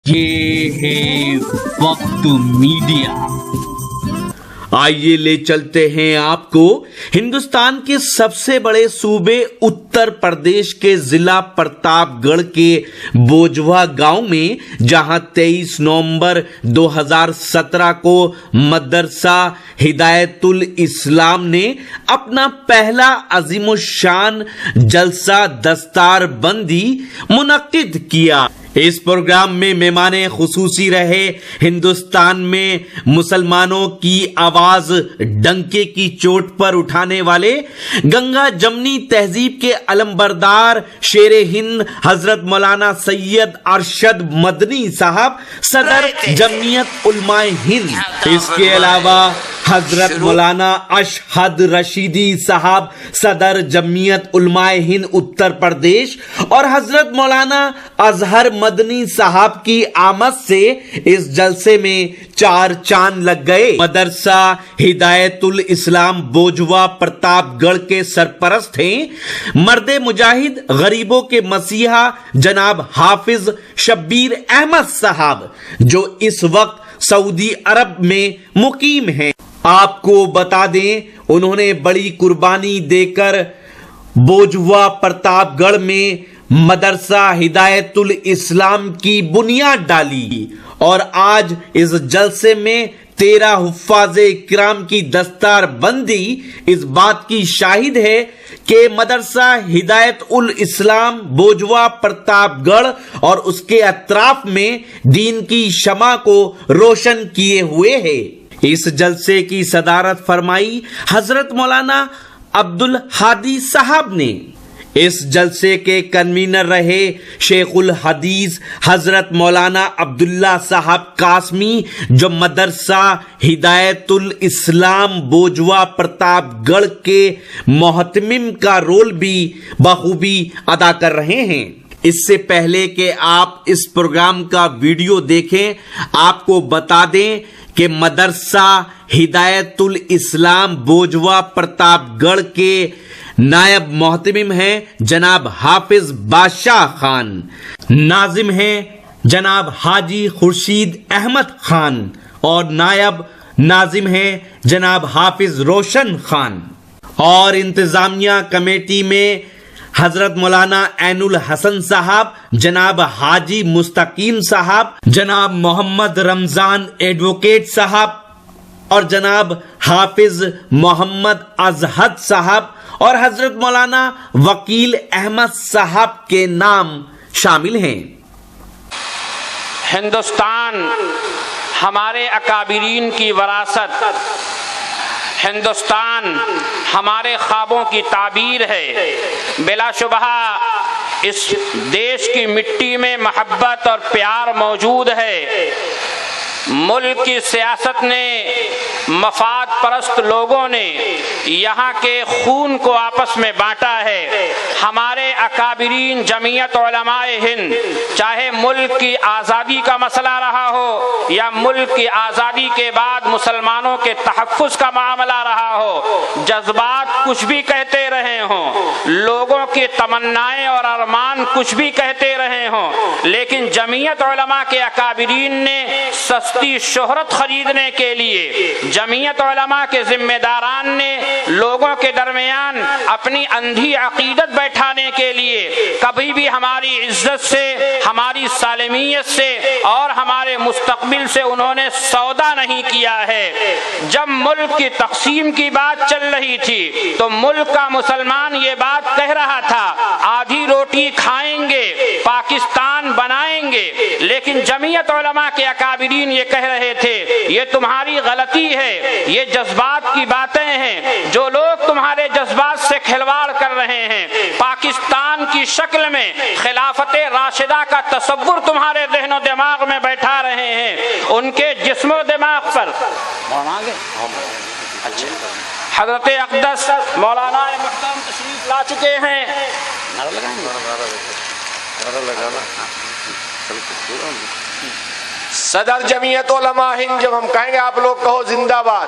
یہ ہے وقت میڈیا۔ آئیے لے چلتے ہیں آپ کو ہندوستان کے سب سے بڑے صوبے اتر پردیش کے ضلع پرتاپ گڑھ کے بوجھوا گاؤں میں، جہاں 23 نومبر 2017 کو مدرسہ ہدایت الاسلام نے اپنا پہلا عظیم الشان جلسہ دستار بندی منعقد کیا۔ اس پروگرام میں مہمان خصوصی رہے ہندوستان میں مسلمانوں کی آواز ڈنکے کی چوٹ پر اٹھانے والے گنگا جمنی تہذیب کے علمبردار شیر ہند حضرت مولانا سید ارشد مدنی صاحب، صدر جمعیت علماء ہند۔ اس کے علاوہ حضرت مولانا اشہد رشیدی صاحب، صدر جمعیت علماء ہند اتر پردیش، اور حضرت مولانا اظہر مدنی صاحب کی آمد سے اس جلسے میں 4 چاند لگ گئے۔ مدرسہ ہدایت الاسلام بوجھوا پرتاپ گڑھ کے سرپرست ہیں مرد مجاہد، غریبوں کے مسیحا جناب حافظ شبیر احمد صاحب، جو اس وقت سعودی عرب میں مقیم ہیں۔ آپ کو بتا دیں، انہوں نے بڑی قربانی دے کر بوجھوا پرتاپ گڑھ میں مدرسہ ہدایت الاسلام کی بنیاد ڈالی، اور آج اس جلسے میں 13 حفاظ کرام کی دستار بندی اس بات کی شاہد ہے کہ مدرسہ ہدایت الاسلام بوجھوا پرتاپ گڑھ اور اس کے اطراف میں دین کی شمع کو روشن کیے ہوئے ہے۔ اس جلسے کی صدارت فرمائی حضرت مولانا عبد الحادی صاحب نے۔ اس جلسے کے کنوینر رہے شیخ الحدیث حضرت مولانا عبداللہ صاحب قاسمی، جو مدرسہ ہدایت الاسلام بوجھوا پرتاپ گڑھ کے محتمم کا رول بھی بخوبی ادا کر رہے ہیں۔ اس سے پہلے کہ آپ اس پروگرام کا ویڈیو دیکھیں، آپ کو بتا دیں کہ مدرسہ ہدایت الاسلام بوجھوا پرتاپ گڑھ کے نائب محتمم ہیں جناب حافظ بادشاہ خان، ناظم ہیں جناب حاجی خورشید احمد خان، اور نائب ناظم ہیں جناب حافظ روشن خان، اور انتظامیہ کمیٹی میں حضرت مولانا عین الحسن صاحب، جناب حاجی مستقیم صاحب، جناب محمد رمضان ایڈوکیٹ صاحب، اور جناب حافظ محمد ازہد صاحب، اور حضرت مولانا وکیل احمد صاحب کے نام شامل ہیں۔ ہندوستان ہمارے اکابرین کی وراثت، ہندوستان ہمارے خوابوں کی تعبیر ہے۔ بلا شبہ اس دیش کی مٹی میں محبت اور پیار موجود ہے۔ ملک کی سیاست نے، مفاد پرست لوگوں نے یہاں کے خون کو آپس میں بانٹا ہے۔ ہمارے اکابرین جمعیت علماء ہند، چاہے ملک کی آزادی کا مسئلہ رہا ہو یا ملک کی آزادی کے بعد مسلمانوں کے تحفظ کا معاملہ رہا ہو، جذبات کچھ بھی کہتے رہے ہوں، لوگوں کی تمنائیں اور ارمان کچھ بھی کہتے رہے ہوں، لیکن جمعیت علماء کے اکابرین نے سستی شہرت خریدنے کے لیے، جمعیت علماء کے ذمہ داران نے لوگوں کے درمیان اپنی اندھی عقیدت بیٹھانے کے لیے کبھی بھی ہماری عزت سے، ہماری سالمیت سے اور ہمارے مستقبل سے انہوں نے سودا نہیں کیا ہے۔ جب ملک کی تقسیم کی بات چل رہی تھی تو ملک کا مسلمان یہ بات کہہ رہا تھا، آدھی روٹی کھائیں گے، پاکستان بنائیں گے، لیکن جمعیت علماء کے اکابرین یہ کہہ رہے تھے یہ تمہاری غلطی ہے، یہ جذبات کی باتیں ہیں، جو لوگ تمہارے جذبات سے کھلواڑ کر رہے ہیں، پاکستان کی شکل میں خلافت راشدہ کا تصور تمہارے ذہن و دماغ میں بیٹھا رہے ہیں، ان کے جسم و دماغ پر حضرت اقدس مولانا محترم تشریف لا چکے ہیں۔ صدر جمعیت علماء ہند، جب ہم کہیں گے آپ لوگ کہو زندہ باد۔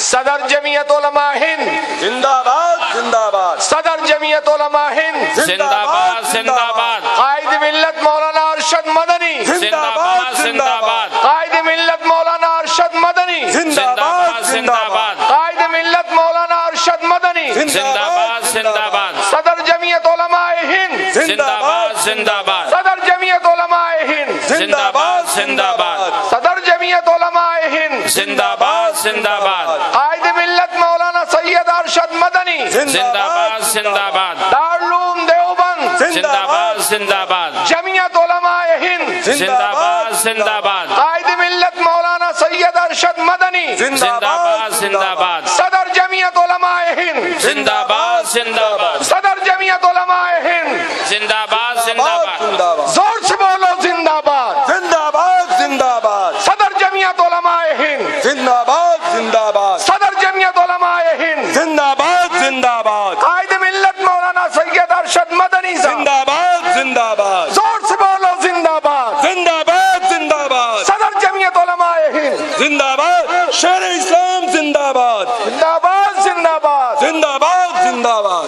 صدر جمعیت علماء ہند زندہ باد، زندہ باد۔ صدر جمعیت علماء ہند زندہ باد، زندہ باد۔ قائد ملت مولانا ارشد مدنی زندہ باد، जिंदाबाद, कायदे मिल्लत मौलाना अरशद मदनी जिंदाबाद जिंदाबाद, कायदे मिल्लत मौलाना अरशद मदनी जिंदाबाद जिंदाबाद, सदर जमीयत उलमाए हिंद जिंदाबाद जिंदाबाद, सदर जमीयत उलमाए हिंद जिंदाबाद जिंदाबाद, सदर जमीयत उलमाए हिंद जिंदाबाद जिंदाबाद, कायदे मिल्लत मौलाना सैयद अरशद मदनी जिंदाबाद जिंदाबाद, दारुल देवबंद जिंदाबाद जिंदाबाद, जमीयत उलमाए हिंद जिंदाबाद जिंदाबाद, कायदे मिल्लत मौलाना सैयद अरशद मदनी जिंदाबाद जिंदाबाद, सदर जमीयत उलमाए हिंद जिंदाबाद जिंदाबाद, सदर जमीयत उलमाए हिंद जिंदाबाद जिंदाबाद, जोर से बोलो जिंदाबाद जिंदाबाद जिंदाबाद सदर जमीयत उलमाए हिंद जिंदाबाद जिंदाबाद सदर जमीयत उलमाए हिंद जिंदाबाद जिंदाबाद कायदे मिल्लत मौलाना सैयद अरशद मदनी साहब जिंदाबाद जिंदाबाद जोर से बोलो जिंदाबाद जिंदाबाद जिंदाबाद सदर जमीयत उलमाए हिंद जिंदाबाद शेर इस्लाम जिंदाबाद जिंदाबाद जिंदाबाद जिंदाबाद जिंदाबाद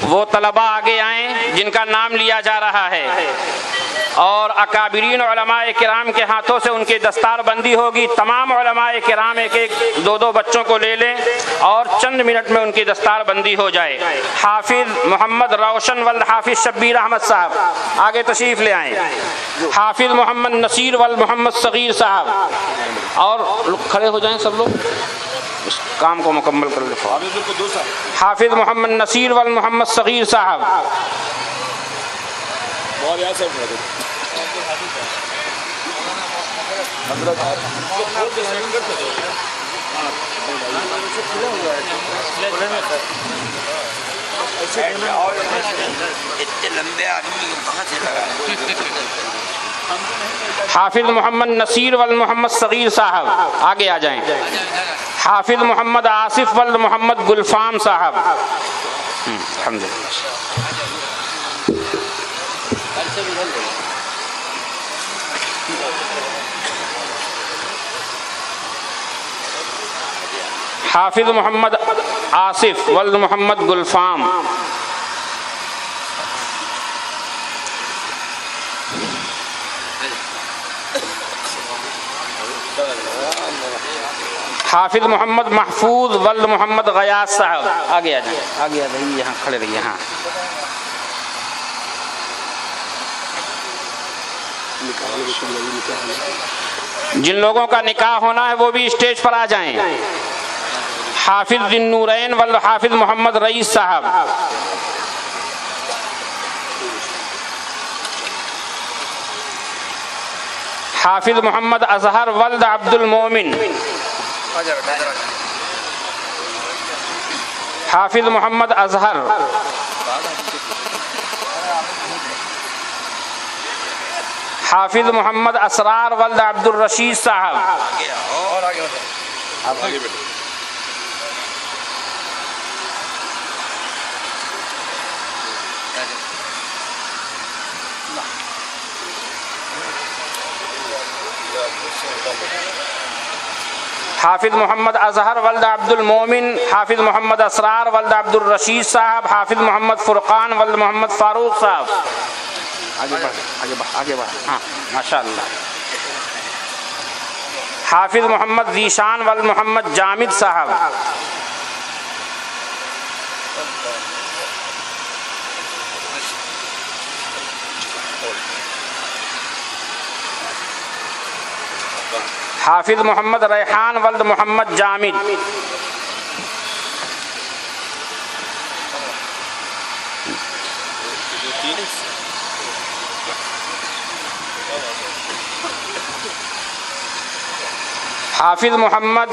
वो तलबा आगे आए जिनका नाम लिया जा रहा है और अकाबिरीन उलमाए किराम के हाथों से उनकी दस्तार बंदी होगी। तमाम उलमाए किराम एक एक दो दो बच्चों को ले लें और चंद मिनट में उनकी दस्तार बंदी हो जाए। हाफिज मोहम्मद रोशन वल्द हाफिज शब्बीर अहमद साहब आगे तशरीफ ले आए। हाफिज मोहम्मद नसीर वल्द मोहम्मद सगीर साहब और खड़े हो जाएं सब लोग, इस काम को मुकम्मल कर ले। हाफिज मोहम्मद नसीर वल्द मोहम्मद सगीर साहब, इतने लंबे आदमी कहाँ से लगा। हाफिज मोहम्मद नसीर वल्द मोहम्मद सगीर साहब आगे आ जाएं। हाफिज मोहम्मद आसिफ वल्द मोहम्मद गुलफाम साहब, अल्हम्दुलिल्लाह। हाफिज मोहम्मद आसिफ वल्द मोहम्मद गुलफाम, हाफिज मोहम्मद महफूज वल्द मोहम्मद गयास साहब आगे आ जाए, आगे आ जाइए, यहाँ खड़े रहिए। हाँ, जिन लोगों का निकाह होना है वो भी स्टेज पर आ जाएं। हाफिज दिन नूरैन वल्द हाफिज मोहम्मद रईस साहब, हाफिज मोहम्मद अजहर वल्द अब्दुल मोमिन, हाफिज मोहम्मद अजहर, हाफिज मोहम्मद असरार वल्द अब्दुल रशीद साहब, हाफिज मोहम्मद अजहर वल्द अब्दुल मोमिन, हाफिज मोहम्मद असरार वल्द अब्दुल रशीद साहब, हाफिज मोहम्मद फुरकान वल्द मोहम्मद फारूक साहब। आगे बढ़, आगे बढ़, आगे बढ़। हाँ, माशाअल्लाह। हाफिज मोहम्मद जीशान वल्द मोहम्मद जामिद साहब, हाफिज मोहम्मद रेहान वल्द मोहम्मद जामिद, हाफिज मोहम्मद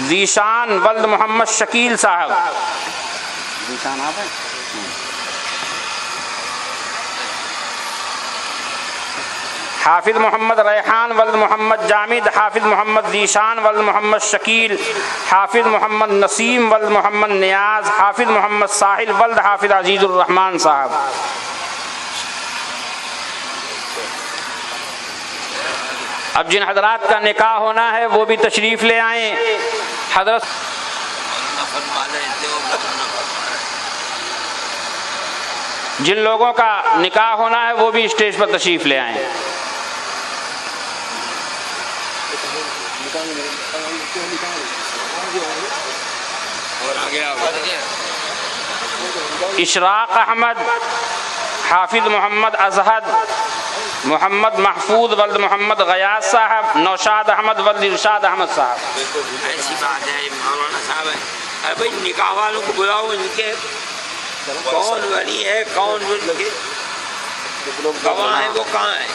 जीशान वल्द मोहम्मद शकील साहब, जीशान आप हैं? हाफिज मोहम्मद रेहान वल्द मोहम्मद जामिद, हाफिज मोहम्मद जीशान वल्द मोहम्मद शकील, हाफिज मोहम्मद नसीम वल्द मोहम्मद नियाज, हाफिज मोहम्मद साहिल वल्द हाफिज अजीजुर रहमान साहब। अब जिन हजरात का निकाह होना है वो भी तशरीफ ले आए। हजरत जिन लोगों का निकाह होना है वो भी स्टेज पर तशरीफ ले आएं। इशराक अहमद, हाफिज मोहम्मद अजहद, मोहम्मद महफूज वल्द मोहम्मद गयास साहब, नौशाद अहमद वल्द इरशाद अहमद साहब। ऐसी बात है मौलाना साहब, अरे भाई निकाह वालों को बुलाओ, इनके कौन वली है, कौन उनके गवाह है, वो कहाँ है?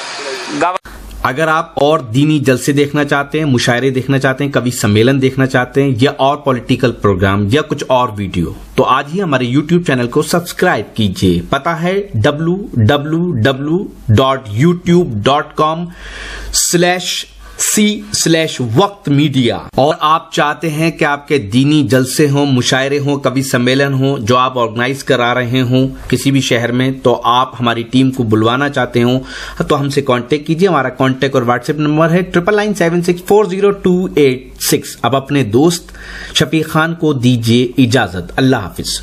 अगर आप और दीनी जलसे देखना चाहते हैं, मुशायरे देखना चाहते हैं, कवि सम्मेलन देखना चाहते हैं, या और पॉलिटिकल प्रोग्राम या कुछ और वीडियो, तो आज ही हमारे YouTube चैनल को सब्सक्राइब कीजिए। पता है www.youtube.com/c/वक्त मीडिया। और आप चाहते हैं कि आपके दीनी जलसे हों, मुशायरे हों, कवि सम्मेलन हों, जो आप ऑर्गेनाइज करा रहे हों किसी भी शहर में, तो आप हमारी टीम को बुलवाना चाहते हो तो हमसे कांटेक्ट कीजिए। हमारा कांटेक्ट और व्हाट्सएप नंबर है 9997640286। अब अपने दोस्त शफीक खान को दीजिए इजाजत। अल्लाह हाफिज।